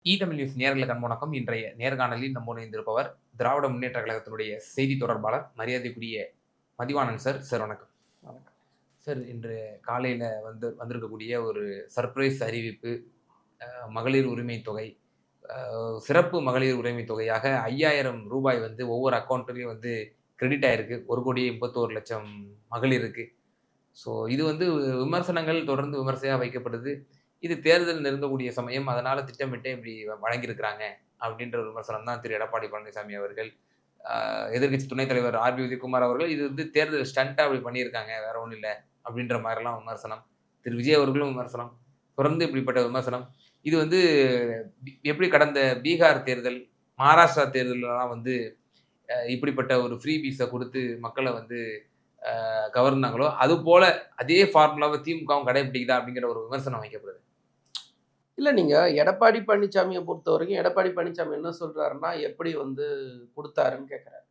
Tamil news நேயர்களுக்கு வணக்கம். இன்றைய நேர்காணலில் நம்மோடு இணைந்திருப்பவர் திராவிட முன்னேற்ற கழகத்தினுடைய செய்தி தொடர்பாளர் மரியாதைக்குரிய மதிவாணன் சார். சார் வணக்கம். வணக்கம். சார், இன்று காலையில வந்திருக்கக்கூடிய ஒரு சர்ப்ரைஸ் அறிவிப்பு. மகளிர் உரிமை தொகை, சிறப்பு மகளிர் உரிமை தொகையாக ரூ. 5,000 வந்து ஒவ்வொரு அக்கவுண்ட்லயும் வந்து கிரெடிட் ஆயிருக்கு. 1,51,00,000 மகளிருக்கு. ஸோ இது வந்து விமர்சனங்கள் தொடர்ந்து விமர்சையா வைக்கப்படுது. இது தேர்தல் நெருங்கக்கூடிய சமயம். அதனால திட்டமிட்டே இப்படி வழங்கியிருக்கிறாங்க அப்படின்ற ஒரு விமர்சனம் தான் திரு எடப்பாடி பழனிசாமி அவர்கள், எதிர்க்கட்சி துணைத் தலைவர் ஆர்.பி. உதயகுமார் அவர்கள் இது வந்து தேர்தல் ஸ்டண்டா அப்படி பண்ணியிருக்காங்க, வேற ஒண்ணும் இல்ல அப்படின்ற மாதிரிலாம் விமர்சனம். திரு விஜய் அவர்களும் விமர்சனம். தொடர்ந்து இப்படிப்பட்ட விமர்சனம். இது வந்து எப்படி கடந்த பீகார் தேர்தல், மகாராஷ்டிரா தேர்தலெல்லாம் வந்து இப்படிப்பட்ட ஒரு ஃப்ரீ பீஸ குடுத்து மக்கள வந்து கவர்ந்தாங்களோ, அதுபோல அதே ஃபார்முலாவ திமுகவும் கடைபிடிக்குதா அப்படிங்கிற ஒரு விமர்சனம் வைக்கப்படுது. இல்ல, நீங்க எடப்பாடி பழனிசாமிய பொறுத்தவரைக்கும் எடப்பாடி பழனிசாமி என்ன சொல்றாருன்னா, எப்படி வந்து குடுத்தாருன்னு கேட்கிறாரு.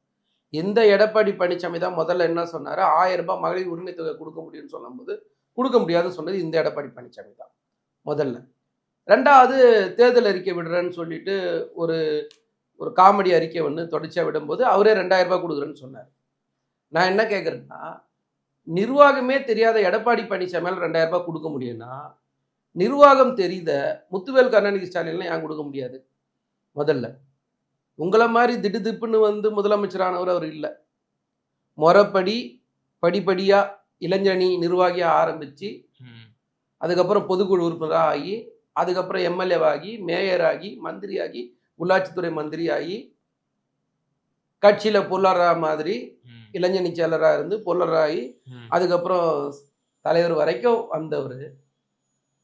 இந்த எடப்பாடி பழனிசாமி தான் முதல்ல என்ன சொன்னாரு, ரூ. 1000 மகளிர் உரிமை தொகை குடுக்க முடியும்னு சொல்லும்போது, குடுக்க முடியாதுன்னு சொன்னது இந்த எடப்பாடி பழனிசாமி தான் முதல்ல. 2வது தேர்தல் அறிக்கை விடுறேன்னு சொல்லிட்டு ஒரு ஒரு காமெடி அறிக்கை ஒண்ணு தொடர்ச்சியா விடும்போது, அவரே ரூ. 2,000 குடுக்குறேன்னு சொன்னாரு. நான் என்ன கேட்கிறேன்னா, நிர்வாகமே தெரியாத எடப்பாடி பழனிசாமியால ரூ. 2,000 குடுக்க முடியும்னா, நிர்வாகம் தெரிந்த முத்துவேல் கருணாநிதி ஸ்டாலின்லாம் ஏன் கொடுக்க முடியாது? முதல்ல உங்கள மாதிரி திடுதிப்புன்னு வந்து முதலமைச்சரானவர் அவர் இல்ல. முறைப்படி படிப்படியா இளைஞரணி நிர்வாகியா ஆரம்பிச்சு, அதுக்கப்புறம் பொதுக்குழு உறுப்பினரா ஆகி, அதுக்கப்புறம் எம்எல்ஏவாகி, மேயர் ஆகி, மந்திரியாகி, உள்ளாட்சித்துறை மந்திரியாகி, கட்சியில பொருளாதார மாதிரி இளைஞரணி செயலராக இருந்து பொருளாதாரி, அதுக்கப்புறம் தலைவர் வரைக்கும் வந்தவர்.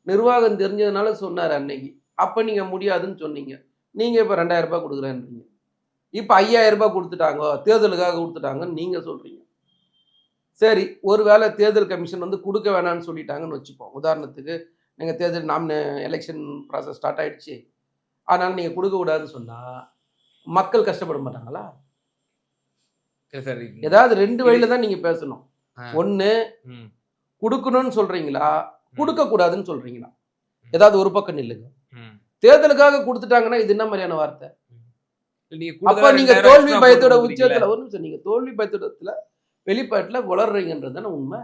நிர்வாகம் தெரிஞ்சதுனால சொன்னார் அன்னைக்கு. அப்ப நீங்க முடியாதுன்னு சொன்னீங்க. நீங்க இப்ப ரூ. 2,000 கொடுக்குறேன்றீங்க. இப்ப ரூ. 5,000 கொடுத்துட்டாங்க, தேர்தலுக்காக கொடுத்துட்டாங்கன்னு நீங்க சொல்றீங்க. சரி, ஒருவேளை தேர்தல் கமிஷன் வந்து கொடுக்க வேணாம்னு சொல்லிட்டாங்கன்னு வச்சுப்போம். உதாரணத்துக்கு நீங்க தேர்தல் எலெக்ஷன் ப்ராசஸ் ஸ்டார்ட் ஆயிடுச்சு, அதனால நீங்க கொடுக்க கூடாதுன்னு சொன்னா மக்கள் கஷ்டப்பட மாட்டாங்களா? ஏதாவது 2 வழியில தான் நீங்க பேசணும். ஒண்ணு, கொடுக்கணும்னு சொல்றீங்களா, கொடுக்க கூடாதுன்னு சொல்றீங்களா? ஏதாவது ஒரு பக்கம் நில்லுங்க. தேர்தலுக்காக கொடுத்துட்டாங்கன்னா இது என்ன மாதிரியான வார்த்தை? அப்ப நீங்க தோல்வி பயத்தோட உச்சத்துல, ஒரு நிமிஷம், நீங்க தோல்வி பயத்தோட வெளிப்பாட்டுல வளர்றீங்கன்றது தானே உண்மை.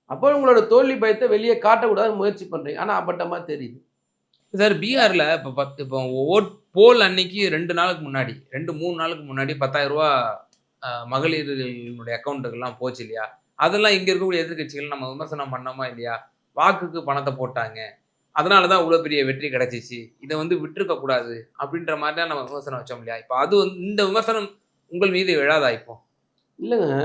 அப்போ உங்களோட தோல்வி பயத்தை வெளியே காட்டக்கூடாதுன்னு முயற்சி பண்றீங்க. ஆனா அப்பட்டமா தெரியுது. சார், பீகார்ல இப்போ ஓட் போல் அன்னைக்கு 2 நாளுக்கு முன்னாடி 2-3 நாளுக்கு முன்னாடி ரூ. 10,000 மகளிர்களுடைய அக்கௌண்ட்டுக்கெல்லாம் போச்சு இல்லையா? அதெல்லாம் இங்க இருக்கக்கூடிய எதிர்க்கட்சிகள் நம்ம விமர்சனம் பண்ணோமா இல்லையா? வாக்குக்கு பணத்தை போட்டாங்க, அதனால தான் இவ்வளோ பெரிய வெற்றி கிடைச்சிச்சு, இதை வந்து விட்டுருக்க கூடாது அப்படின்ற மாதிரி தான் நம்ம விமர்சனம் வச்சோம் இல்லையா? இப்போ அது வந்து இந்த விமர்சனம் உங்கள் மீது விழாதா இப்போ? இல்லைங்க,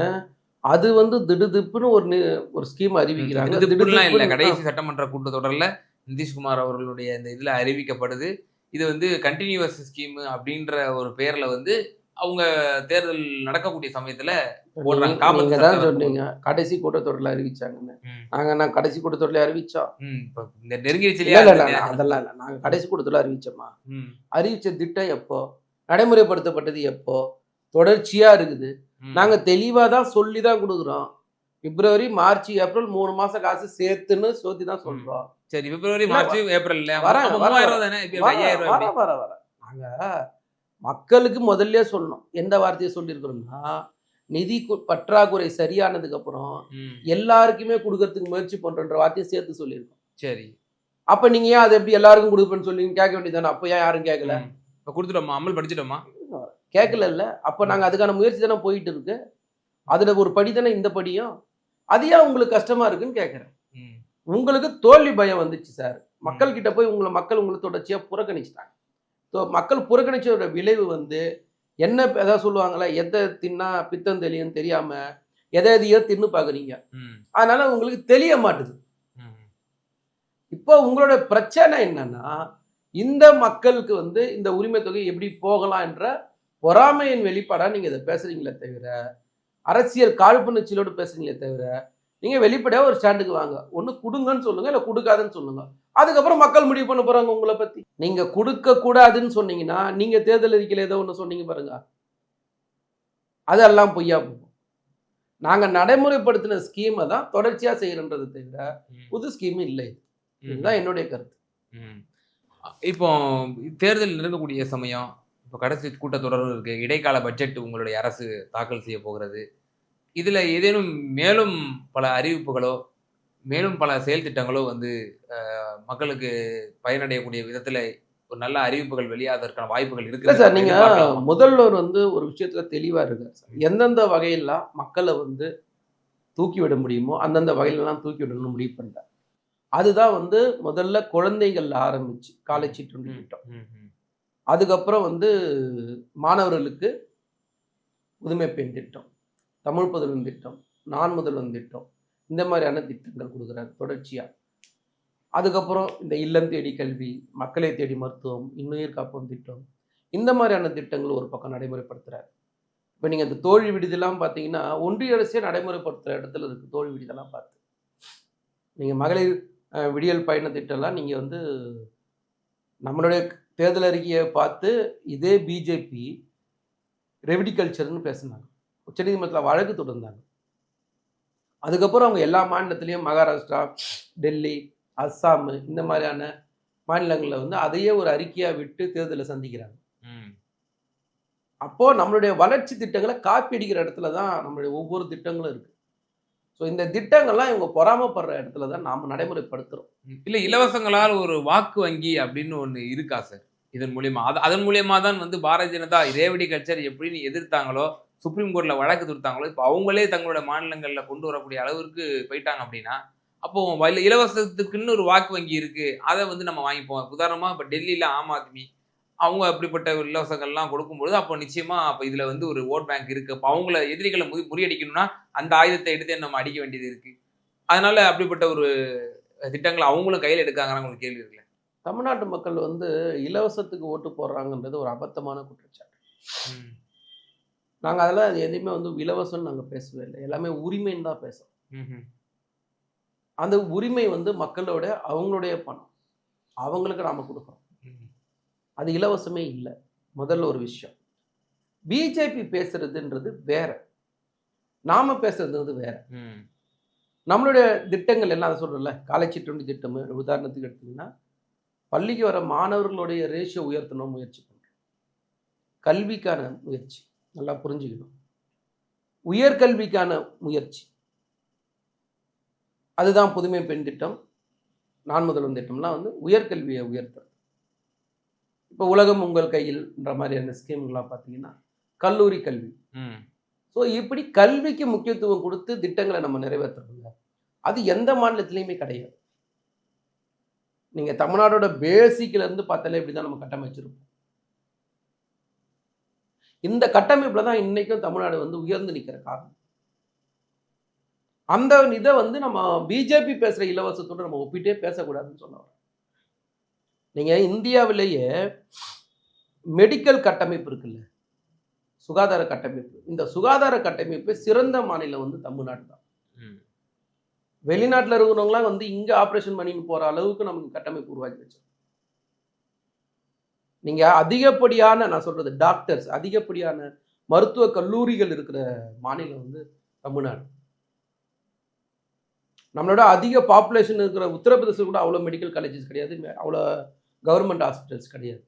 அது வந்து திடுதிப்புன்னு ஒரு ஸ்கீம் அறிவிக்கிறாங்க. திடுதிப்புலாம் இல்லை, கடைசி சட்டமன்ற கூட்டத்தொடரில் நிதிஷ்குமார் அவர்களுடைய இந்த இதில் அறிவிக்கப்படுது. இது வந்து கண்டினியூவஸ் ஸ்கீம் அப்படின்ற ஒரு பேர்ல வந்து அவங்க தேர்தல் நடக்கக்கூடிய சமயத்துல போடுறாங்க. நீங்க தான் சொன்னீங்க கடைசி கூட்டத்தொடரில் அறிவிச்சாங்கன்னு. நான் கடைசி கூட்டத்தொடரில் அறிவிச்சோம். நெருங்கிடுச்சு. அதெல்லாம் இல்லை, நாங்க கடைசி கூட்டத்தொடரில் அறிவிச்சோமா? அறிவிச்ச திட்டம் எப்போ நடைமுறைப்படுத்தப்பட்டது? எப்போ? தொடர்ச்சியா இருக்குது. நாங்க தெளிவா தான் சொல்லி தான் கொடுக்குறோம். பிப்ரவரி, மார்ச், ஏப்ரல் 3 மாசம் காசு சேர்த்துன்னு சோதி தான் சொல்றோம். சரி, பிப்ரவரி, மார்ச், ஏப்ரல் நாங்க மக்களுக்கு முதல்ல சொல்லணும். எந்த வார்த்தையை சொல்லியிருக்கிறோம்னா, நிதி பற்றாக்குறை சரியானதுக்கு அப்புறம் எல்லாருக்குமே கொடுக்கறதுக்கு முயற்சி பண்றன்ற வார்த்தையை சேர்த்து சொல்லியிருக்கோம். சரி, அப்ப நீங்க ஏன் அதை எப்படி எல்லாருக்கும் கொடுப்பேன்னு சொல்லி கேட்க வேண்டியதானே? அப்ப ஏன் யாரும் கேட்கல? இப்ப கொடுத்துட்டோமா, அமல் படிச்சிட்டோமா? கேட்கல இல்ல. அப்ப நாங்க அதுக்கான முயற்சி தானே போயிட்டு இருக்கு. அதுல ஒரு படி தானே இந்த படியும். அது ஏன் உங்களுக்கு கஷ்டமா இருக்குன்னு கேட்கிறேன். உங்களுக்கு தோல்வி பயம் வந்துச்சு சார். மக்கள் கிட்ட போய் மக்கள் உங்களை தொடர்ச்சியா புறக்கணிச்சிட்டாங்க. மக்கள் புறக்கணிச்சோட விளைவு வந்து என்ன, ஏதாவது சொல்லுவாங்களா, எதை தின்னா பித்தம் தெளியும் தெரியாம எதையோ தின்னு பாக்குறீங்க. அதனால உங்களுக்கு தெரிய மாட்டுது. இப்போ உங்களோட பிரச்சனை என்னன்னா, இந்த மக்களுக்கு வந்து இந்த உரிமை தொகை எப்படி போகலாம் என்ற பொறாமையின் வெளிப்பாடா நீங்க இதை பேசுறீங்களே தவிர, அரசியல் காழ்ப்புணர்ச்சியோடு பேசுறீங்களே தவிர, நீங்க வெளிப்படையா ஒரு ஸ்டாண்டுக்கு வாங்க. ஒண்ணு கொடுங்கன்னு சொல்லுங்க, இல்ல கொடுக்காதுன்னு சொல்லுங்க. அதுக்கப்புறம் மக்கள் முடிவு பண்ண போறாங்க உங்களை பத்தி. நீங்க கொடுக்க கூடாதுன்னு சொன்னீங்கன்னா, நீங்க தேர்தல் அறிக்கையில ஏதோ ஒண்ணு சொன்னீங்க பாருங்க, அதெல்லாம் பொய்யா போகும். நாங்க நடைமுறைப்படுத்தின ஸ்கீமை தான் தொடர்ச்சியா செய்யறோன்றதை தவிர புது ஸ்கீம் இல்லை. இதுதான் என்னுடைய கருத்து. இப்போ தேர்தல் நெருங்கக்கூடிய சமயம். இப்போ கடைசி கூட்டத்தொடரும் இருக்கு. இடைக்கால பட்ஜெட் உங்களுடைய அரசு தாக்கல் செய்ய போகிறது. இதுல ஏதேனும் மேலும் பல அறிவிப்புகளோ, மேலும் பல செயல் திட்டங்களோ வந்து மக்களுக்கு பயனடையக்கூடிய விதத்துல ஒரு நல்ல அறிவிப்புகள் வெளியாவதற்கான வாய்ப்புகள் இல்ல இருக்குதுன்னு சார், நம்ம நீங்க எதிர்பார்க்கலாமா? முதல்வர் வந்து ஒரு விஷயத்துல தெளிவா இருக்காரு சார். ம். எந்தெந்த வகையெல்லாம் மக்கள வந்து தூக்கி விட முடியுமோ, அந்தந்த வகையிலலாம் தூக்கி விடணும்னு முடிவு பண்ணிட்டார். அதுதான் வந்து முதல்ல குழந்தைகள்ல ஆரம்பிச்சு, காலை ம். சிற்றுண்டி ம். திட்டம். ம். ம். அதுக்கப்புறம் வந்து மாணவர்களுக்கு புதுமை பெண் திட்டம், தமிழ் புதல்வன் திட்டம், நான் முதல்வன் திட்டம். இந்த மாதிரியான திட்டங்கள் குடுக்குறாரு தொடர்ச்சியா. அதுக்கப்புறம் இந்த இல்லம் தேடி கல்வி, மக்களை தேடி மருத்துவம், இன்னுயிர் காப்போம் திட்டம். இந்த மாதிரியான திட்டங்கள் ஒரு பக்கம் நடைமுறைப்படுத்துறாரு. இப்ப நீங்க இந்த தோழி விடுதிலாம் பார்த்தீங்கன்னா, ஒன்றிய அரசே நடைமுறைப்படுத்துற இடத்துல இருக்கு தோழி விடுதிலாம் பார்த்து. நீங்க மகளிர் விடியல் பயண திட்டம்லாம் நீங்க வந்து நம்மளுடைய தேர்தல் அறிக்கைய பார்த்து இதே பிஜேபி ரெவிடிகல்ச்சர்ன்னு பேசுனாங்க. உச்சநீதிமன்றத்தில வழக்கு தொடர்ந்தாங்க. அதுக்கப்புறம் அவங்க எல்லா மாநிலத்திலயும் மகாராஷ்டிரா, டெல்லி, அஸ்ஸாம் இந்த மாதிரியான மாநிலங்கள்ல வந்து அதையே ஒரு அறிக்கையா விட்டு தேர்தல சந்திக்கிறாங்க. ம். அப்போ நம்மளுடைய வளர்ச்சி திட்டங்கள காப்பி அடிக்கிற இடத்துல தான் நம்மளுடைய ஒவ்வொரு திட்டங்களும் இருக்கு. ஸோ இந்த திட்டங்கள்லாம் இவங்க பொறாமைப்படுற இடத்துல தான் நாம நடைமுறைப்படுத்துறோம். இல்ல இலவசங்களால் ஒரு வாக்கு வங்கி அப்படின்னு ஒண்ணு இருக்கா சார்? இதன் மூலியமா. அதன் மூலியமா தான் வந்து பாரதிய ஜனதா ரேவடி கல்ச்சர் எப்படின்னு எதிர்த்தாங்களோ, சுப்ரீம் கோர்ட்ல வழக்கு தொடுத்தாங்களோ, இப்ப அவங்களே தங்களோட மாநிலங்கள்ல கொண்டு வரக்கூடிய அளவிற்கு போயிட்டாங்க அப்படின்னா, அப்போ இலவசத்துக்குன்னு ஒரு வாக்கு வங்கி இருக்கு. அத வந்து நம்ம வாங்கிப்போம். உதாரணமா இப்ப டெல்லில ஆம் ஆத்மி அவங்க அப்படிப்பட்ட இலவசங்கள்லாம் கொடுக்கும்பொழுது, அப்போ நிச்சயமா அப்ப இதுல வந்து ஒரு வோட் பேங்க் இருக்கு. அப்ப அவங்கள எதிரிகள முறியடிக்கணும்னா, அந்த ஆயுதத்த எடுத்தே நம்ம அடிக்க வேண்டியது இருக்கு. அதனால அப்படிப்பட்ட ஒரு திட்டங்கள அவங்களும் கையில எடுக்காங்களான்னு உங்களுக்கு கேள்வி இருக்குல்ல? தமிழ்நாட்டு மக்கள் வந்து இலவசத்துக்கு ஓட்டு போடுறாங்கன்றது ஒரு அபத்தமான குற்றச்சாட்டு. ம். நாங்க அதெல்லாம் எதையுமே வந்து இலவசம்னு நாங்க பேசவே இல்ல. எல்லாமே உரிமைன்னு தான் பேசுறோம். ம்ஹ்ம். அந்த உரிமை வந்து மக்களோட அவங்களுடைய பணம். அவங்களுக்கு நாம குடுக்குறோம். ம். அது இலவசமே இல்ல. முதல்ல ஒரு விஷயம். பிஜேபி பேசுறதுன்றது வேற. நாம பேசுறதுன்றது வேற. ம். நம்மளுடைய திட்டங்கள் எல்லாம் அத சொல்றேன்ல, காலை சிற்றுண்டி திட்டம் உதாரணத்துக்கு எடுத்தீங்கன்னா, பள்ளிக்கு வர மாணவர்களுடைய ரேஷியோ உயர்த்தணும்னு முயற்சி பண்றோம். கல்விக்கான முயற்சி. நல்லா புரிஞ்சுக்கணும். உயர்கல்விக்கான முயற்சி. அதுதான் புதுமை பெண் திட்டம், நான் முதல்வன் திட்டம்லாம் வந்து உயர்கல்விய உயர்த்துறது. இப்ப உலகம் உங்கள் கையில்ன்ற மாதிரியான ஸ்கீம்லாம் பார்த்தீங்கன்னா, கல்லூரி கல்வி. ம். ஸோ இப்படி கல்விக்கு முக்கியத்துவம் குடுத்து திட்டங்கள நம்ம நிறைவேத்துறோம்ல. அது எந்த மாநிலத்திலயுமே கிடையாது. நீங்க தமிழ்நாடோட பேசிக்ல இருந்து பார்த்தாலே இப்படிதான் நம்ம கட்டமைச்சிருப்போம். இந்த கட்டமைப்புல தான் இன்னைக்கும் தமிழ்நாடு வந்து உயர்ந்து நிக்கிற காரணம். அந்த இத வந்து நம்ம பிஜேபி பேசுற இலவசத்தோட நம்ம ஒப்பிட்டே பேசக்கூடாதுன்னு சொல்ல வரேன். நீங்க இந்தியாவிலேயே மெடிக்கல் கட்டமைப்பு இருக்குல்ல, சுகாதார கட்டமைப்பு. இந்த சுகாதார கட்டமைப்பு சிறந்த மாநிலம் வந்து தமிழ்நாடு தான். ம். வெளிநாட்டுல இருக்கிறவங்கலாம் வந்து இங்க ஆப்பரேஷன் பண்ணின்னு போற அளவுக்கு நமக்கு கட்டமைப்பு உருவாக்கி வச்சிருக்கோம். நீங்க அதிகப்படியான நான் சொல்றது டாக்டர்ஸ் அதிகப்படியான மருத்துவ கல்லூரிகள் இருக்கிற மாநிலம் வந்து தமிழ்நாடு. நம்மளோட அதிக பாப்புலேஷன் இருக்கிற உத்தரப்பிரதேசம் கூட அவ்வளோ மெடிக்கல் காலேஜஸ் கிடையாது. அவ்வளோ கவர்மெண்ட் ஹாஸ்பிட்டல்ஸ் கிடையாது.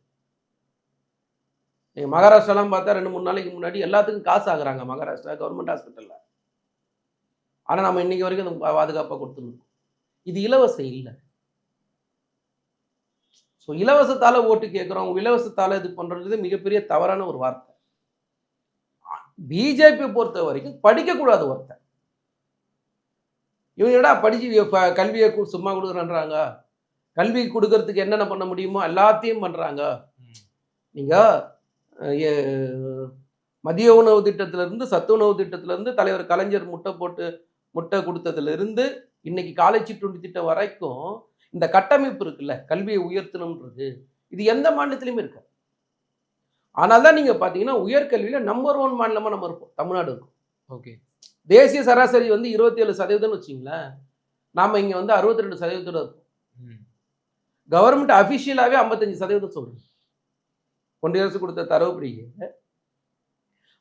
நீங்க மகாராஷ்டிராலாம் பார்த்தா 2, 3 நாளைக்கு முன்னாடி எல்லாத்துக்கும் காசு ஆகுறாங்க மகாராஷ்டிரா கவர்மெண்ட் ஹாஸ்பிட்டல்ல. ஆனா நம்ம இன்னைக்கு வரைக்கும் அந்த பாதுகாப்பா கொடுத்துருக்கோம். இது இலவசம் இல்ல. ஸோ இலவசத்தால ஓட்டு கேட்கிறோம். இலவசத்தால இது பண்றது மிகப்பெரிய தவறான ஒரு வார்த்தை. பிஜேபி பொறுத்த வரைக்கும் படிக்கக்கூடாது ஒருத்தன். இவங்க என்னடா படிச்சு கல்வியை சும்மா கொடுக்குறேன்றாங்க. கல்வி கொடுக்கறதுக்கு என்னென்ன பண்ண முடியுமோ எல்லாத்தையும் பண்றாங்க. ம். நீங்க எ மதிய உணவு திட்டத்திலிருந்து, சத்து உணவு திட்டத்திலிருந்து தலைவர் கலைஞர் முட்டை குடுத்ததிலிருந்து, இன்னைக்கு காலை சிற்றுண்டி திட்டம் வரைக்கும், இந்த கட்டமைப்பு இருக்குல்ல, கல்வியை உயர்த்தணும்ன்றது, இது எந்த மாநிலத்திலயுமே இருக்காது. ஆனால தான் நீங்க பார்த்தீங்கன்னா, உயர்கல்வியில நம்பர் 1 மாநிலமா நம்ம இருப்போம். தமிழ்நாடு இருக்கும். ஓகே. தேசிய சராசரி வந்து 27% வச்சுக்கங்களேன். நாம இங்க வந்து 62% இருப்போம். ம். கவர்மெண்ட் அஃபிஷியலாவே 55% சொல்றாங்க. ஒன்றிய அரசு கொடுத்த தரவுப்படி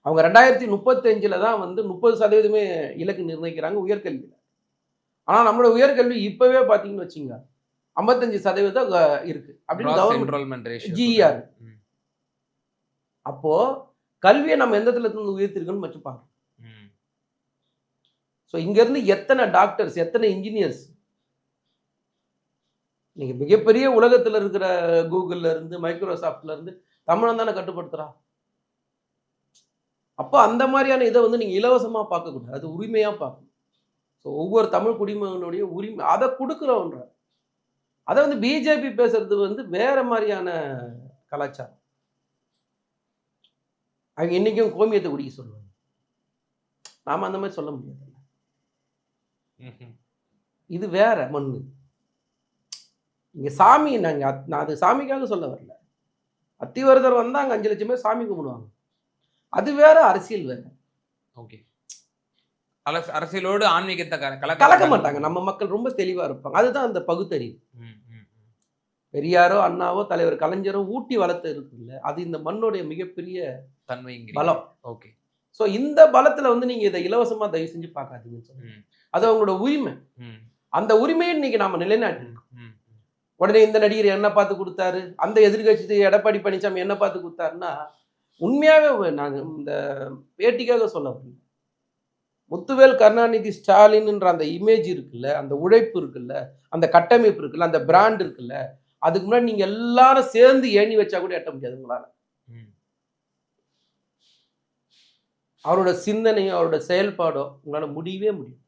அவங்க 2035ல தான் வந்து 30% இலக்கு நிர்ணயிக்கிறாங்க உயர்கல்வியில. ஆனா நம்மளோட உயர்கல்வி இப்பவே பார்த்தீங்கன்னு வச்சுங்க, 55% இருக்கு அப்படின்னு கவர்மெண்ட் என்ரோல்மெண்ட் ரேஷியோ GER. அப்போ கல்வியை நம்ம எந்த இடத்துல இருந்து உயர்த்திருக்கோம்னு வச்சு பார்க்கணும். ஸோ இங்க இருந்து எத்தனை டாக்டர்ஸ், எத்தனை இன்ஜினியர்ஸ், நீங்க மிகப்பெரிய உலகத்துல இருக்கிற கூகுள்ல இருந்து மைக்ரோசாஃப்ட்ல இருந்து தமிழன் தானே கட்டுப்படுத்துறா. அப்போ அந்த மாதிரியான இதை வந்து நீங்க இலவசமா பார்க்கக்கூடாது, அது உரிமையா பார்க்கணும். ஸோ ஒவ்வொரு தமிழ் குடிமகனுடைய உரிமை அதை கொடுக்குறோன்ற. அதை வந்து பிஜேபி பேசுறது வந்து வேற மாதிரியான கலாச்சாரம். அவங்க இன்னைக்கும் கோமியத்தை குடிக்க சொல்லுவாங்க, நாம அந்த மாதிரி சொல்ல முடியாது. இது வேற மண்ணு. இங்க சாமி நான் அது சாமிக்காக சொல்ல வரல. அத்திவரதர் வந்தா அங்க 5 லட்சம் பேர் சாமி கும்பிடுவாங்க, அது வேற, அரசியல் வேற. ஓகே, அரசியலோடு ஆன்மீகத்தை கலக்க மாட்டாங்க. நம்ம மக்கள் ரொம்ப தெளிவா இருப்பாங்க. அதுதான் அந்த பகுத்தறிவு. பெரியாரோ அண்ணாவோ தலைவர் கலைஞரோ ஊட்டி வளர்த்து இருக்குல்ல, அது இந்த மண்ணுடைய மிகப்பெரிய தன்மை பலம். ஓகே, ஸோ இந்த பலத்துல வந்து நீங்க இதை இலவசமா தயவு செஞ்சு பார்க்காதீங்கன்னு சொல்லுங்க. அது அவங்களோட உரிமை. அந்த உரிமையை இன்னைக்கு நாம நிலைநாட்டிருக்கோம். உடனே இந்த நடிகர் என்ன பார்த்து கொடுத்தாரு, அந்த எதிர்கட்சி எடப்பாடி பழனிசாமி என்ன பார்த்து கொடுத்தாருன்னா, உண்மையாவே நாங்க இந்த பேட்டிக்காக சொல்ல முடியும். முத்துவேல் கருணாநிதி ஸ்டாலின்ன்ற அந்த இமேஜ் இருக்குல்ல, அந்த உழைப்பு இருக்குல்ல, அந்த கட்டமைப்பு இருக்குல்ல, அந்த பிராண்ட் இருக்குல்ல, அதுக்கு முன்னாடி நீங்க எல்லாரும் சேர்ந்து ஏணி வச்சா கூட எட்ட முடியாது உங்களால. அவரோட சிந்தனையும் அவரோட செயல்பாடோ உங்களால முடியவே முடியும்.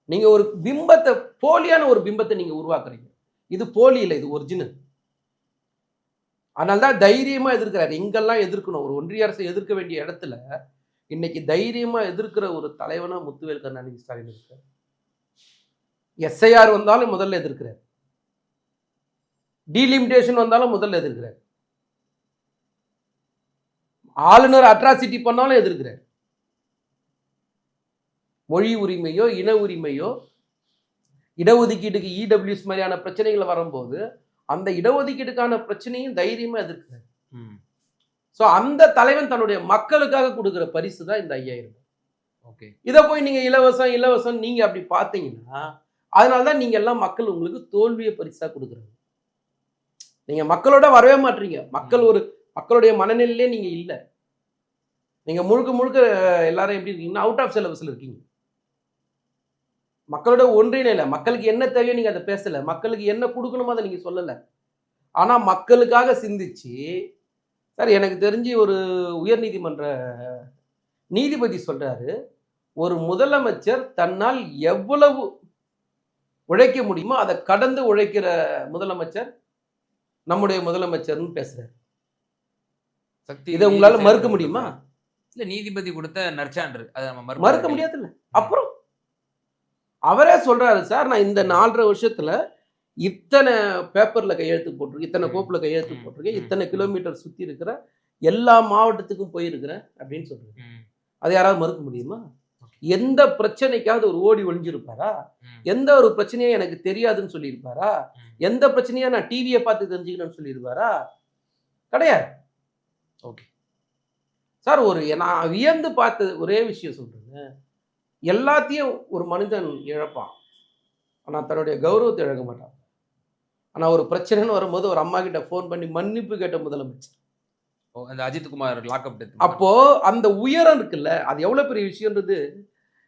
நீங்க ஒரு பிம்பத்தை, போலியான ஒரு பிம்பத்தை நீங்க உருவாக்குறீங்க. இது போலி இல்லை, இது ஒரிஜினல். அதனால்தான் தைரியமா எதிர்க்கிறார். எங்கெல்லாம் எதிர்க்கணும், ஒரு ஒன்றிய அரசை எதிர்க்க வேண்டிய இடத்துல இன்னைக்கு தைரியமா எதிர்க்கிற ஒரு தலைவனா முத்துவேல் கருணாநிதி ஸ்டாலின் இருக்கார். SIR வந்தாலும் முதல்ல எதிர்க்கிறார், டீலிமிட்டேஷன் வந்தாலும் முதல்ல எதிர்க்கிறார், ஆளுநர் அட்ராசிட்டி பண்ணாலும் எதிர்க்கிறார். மொழி உரிமையோ இன உரிமையோ இடஒதுக்கீட்டுக்கு EWS மாதிரியான பிரச்சனைகள் வரும்போது அந்த இடஒதுக்கீட்டுக்கான பிரச்சனையும் தைரியமா எதிர்க்கிறார். ஸோ அந்த தலைவன் தன்னுடைய மக்களுக்காக கொடுக்குற பரிசு தான் இந்த 5000. ஓகே, இதை போய் நீங்க இலவசம் இலவசம் நீங்க அப்படி பார்த்தீங்கன்னா, அதனாலதான் நீங்க எல்லாம் மக்கள் உங்களுக்கு தோல்வியை பரிசா கொடுக்குறாங்க. நீங்க மக்களோட வரவே மாட்டீங்க. மக்களுடைய மனநிலையிலே நீங்க இல்லை. நீங்க முழுக்க முழுக்க எல்லாரும் எப்படி இருக்கீங்கன்னா அவுட் ஆஃப் சிலபஸ்ல இருக்கீங்க. மக்களோட ஒன்றிணையில, மக்களுக்கு என்ன தேவையோ நீங்க அதை பேசல, மக்களுக்கு என்ன கொடுக்கணுமோ அதை நீங்க சொல்லல. ஆனா மக்களுக்காக சிந்திச்சு, சார் எனக்கு தெரிஞ்சு ஒரு உயர்நீதிமன்ற நீதிபதி சொல்றாரு, ஒரு முதலமைச்சர் தன்னால் எவ்வளவு உழைக்க முடியுமோ அதை கடந்து உழைக்கிற முதலமைச்சர் நம்முடைய முதலமைச்சர்னு பேசுறாரு. இதை உங்களால மறுக்க முடியுமா? இல்ல, நீதிபதி கொடுத்த நற்சான்று அதை நம்ம மறுக்க முடியாது. இல்ல அப்புறம் அவரே சொல்றாரு, சார் நான் இந்த 4.5 வருஷத்துல இத்தனை பேப்பர்ல கையெழுத்து போட்டிருக்கேன், இத்தனை கோப்புல கையெழுத்து போட்டிருக்கேன், இத்தனை கிலோமீட்டர் சுத்தி இருக்கிற எல்லா மாவட்டத்துக்கும் போயிருக்கிறேன் அப்படின்னு சொல்றாரு. அதை யாராவது மறுக்க முடியுமா? எந்த பிரச்சனைக்காவது ஒரு ஓடி ஒளிஞ்சிருப்பாரா? எந்த ஒரு பிரச்சனையும் எனக்கு தெரியாதுன்னு சொல்லியிருப்பாரா? எந்த பிரச்சனையா நான் டிவியை பார்த்து தெரிஞ்சுக்கணும்னு சொல்லியிருப்பாரா? கிடையாது. ஓகே சார், நான் வியந்து பார்த்த ஒரே விஷயம் சொல்றேங்க, எல்லாத்தையும் ஒரு மனிதன் இழப்பான், ஆனா தன்னுடைய கௌரவத்தை இழக்க மாட்டான். ஆனா ஒரு பிரச்சனைன்னு வரும்போது ஒரு அம்மா கிட்ட போன் பண்ணி மன்னிப்பு கேட்ட முதலமைச்சர், அந்த அஜித் குமார் லாக்அப். அப்போ அந்த உயரம் இருக்குல்ல, அது எவ்வளவு பெரிய விஷயம்ன்றது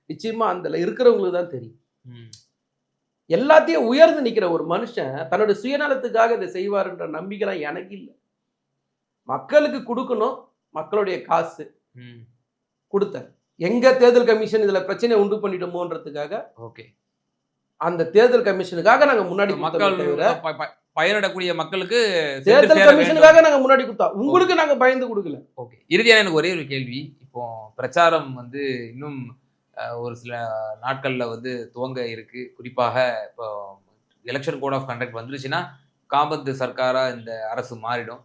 நிச்சயமா அந்த இருக்கிறவங்களுக்கு தான் தெரியும். எல்லாத்தையும் உயர்ந்து நிக்கிற ஒரு மனுஷன் தன்னுடைய சுயநலத்துக்காக இதை செய்வாருன்ற நம்பிக்கைலாம் எனக்கு இல்லை. மக்களுக்கு கொடுக்கணும், மக்களுடைய காசு கொடுத்தார். எங்க தேர்தல் கமிஷன் இதுல பிரச்சனை உண்டு பண்ணிட்டோமோன்றதுக்காக ஓகே அந்த தேர்தல் கமிஷனுக்காக நாங்க முன்னாடி பயனிடக்கூடிய மக்களுக்கு தேர்தல் கமிஷனுக்காக நாங்க முன்னாடி கொடுத்தோம், உங்களுக்கு நாங்க பயந்து கொடுக்கல. ஓகே, இறுதியாக எனக்கு ஒரே ஒரு கேள்வி. இப்போ பிரச்சாரம் இன்னும் ஒரு சில நாட்கள்ல துவங்க இருக்கு. குறிப்பாக இப்போ எலெக்ஷன் கோட் ஆஃப் கண்டக்ட் வந்துருச்சுன்னா காபந்து சர்க்காரா இந்த அரசு மாறிடும்.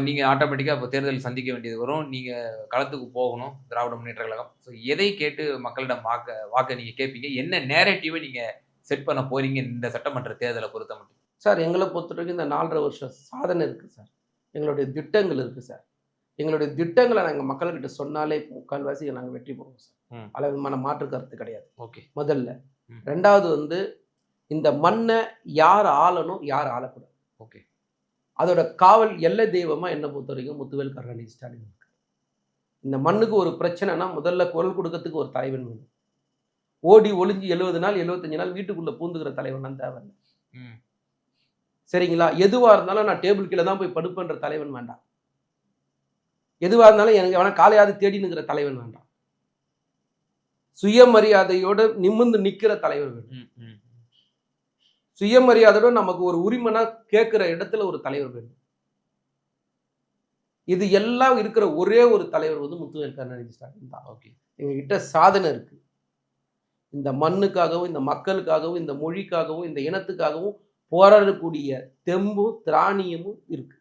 நீங்க ஆட்டோமேட்டிக்கா இப்போ தேர்தல் சந்திக்க வேண்டியது வரும். நீங்க களத்துக்கு போகணும், திராவிட முன்னேற்ற கழகம். ஸோ எதை கேட்டு மக்களிடம் வாக்க நீங்க கேட்பீங்க? என்ன நேரேட்டிவை நீங்க செட் பண்ண போறீங்க இந்த சட்டமன்ற தேர்தலை பொறுத்த மட்டும்? சார், எங்களை பொறுத்த வரைக்கும் இந்த 4.5 வருஷம் சாதனை இருக்கு சார். எங்களுடைய திட்டங்கள் இருக்கு சார். எங்களுடைய திட்டங்களை நாங்கள் மக்கள்கிட்ட சொன்னாலே முக்கால்வாசி நாங்கள் வெற்றி போடுவோம் சார். அளவிமான மாற்று கருத்து கிடையாது. ஓகே, முதல்ல. ரெண்டாவது இந்த மண்ணை யார் ஆளணும், யார் ஆளக்கூடாது. ஓகே. அதோட காவல் எல்லை தெய்வமா என்ன பொறுத்த வரைக்கும் முத்துவேல் கருணாநிதி ஸ்டாலின் இருக்கு. இந்த மண்ணுக்கு ஒரு பிரச்சனைனா முதல்ல குரல் கொடுக்கறதுக்கு ஒரு தலைவன் வேணும். ஓடி ஒளிஞ்சு 70 நாள் 75 நாள் வீட்டுக்குள்ள பூந்துக்கிற தலைவன் தேவையில்லை. சரிங்களா? எதுவா இருந்தாலும் நான் டேபிள் கீழே தான் போய் படுப்பேன்ற தலைவன் வேண்டாம். எதுவா இருந்தாலும் எனக்கு வேணா காலையாவது தேடினுங்கிற தலைவன் வேண்டாம். சுயமரியாதையோட நிமிர்ந்து நிக்கிற தலைவர் வேணும். சுயமரியாதையோட நமக்கு ஒரு உரிமைனா கேட்கிற இடத்துல ஒரு தலைவர் வேணும். இது எல்லாம் இருக்கிற ஒரே ஒரு தலைவர் வந்து முத்துவேல் கருணாநிதி ஸ்டாலின் தான். ஓகே. எங்ககிட்ட சாதனை இருக்கு. இந்த மண்ணுக்காகவும் இந்த மக்களுக்காகவும் இந்த மொழிக்காகவும் இந்த இனத்துக்காகவும் போராடக்கூடிய தெம்பும் திராணியமும் இருக்கு.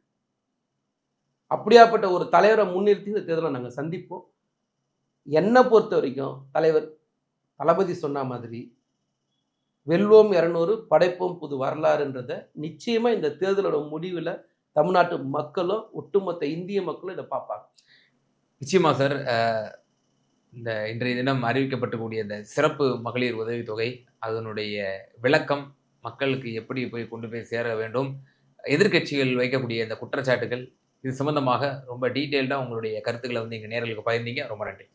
அப்படியாப்பட்ட ஒரு தலைவரை முன்னிறுத்தி இந்த தேர்தலை நாங்கள் சந்திப்போம். என்னை பொறுத்த வரைக்கும் தலைவர் தளபதி சொன்ன மாதிரி வெல்வோம் 200 படைப்போம் புது வரலாறுன்றதை நிச்சயமா இந்த தேர்தலோட முடிவில் தமிழ்நாட்டு மக்களும் ஒட்டுமொத்த இந்திய மக்களும் இதை பார்ப்பாங்க. நிச்சயமா சார். இந்த இன்றைய தினம் அறிவிக்கப்பட்டக்கூடிய இந்த சிறப்பு மகளிர் உதவித்தொகை அதனுடைய விளக்கம் மக்களுக்கு எப்படி போய் கொண்டு போய் சேர வேண்டும், எதிர்க்கட்சிகள் வைக்கக்கூடிய இந்த குற்றச்சாட்டுகள், இது சம்பந்தமாக ரொம்ப டீட்டெயில்டாக உங்களுடைய கருத்துக்களை வந்து எங்கள் நேயர்களுக்கு பகிர்ந்தீங்க. ரொம்ப நன்றி.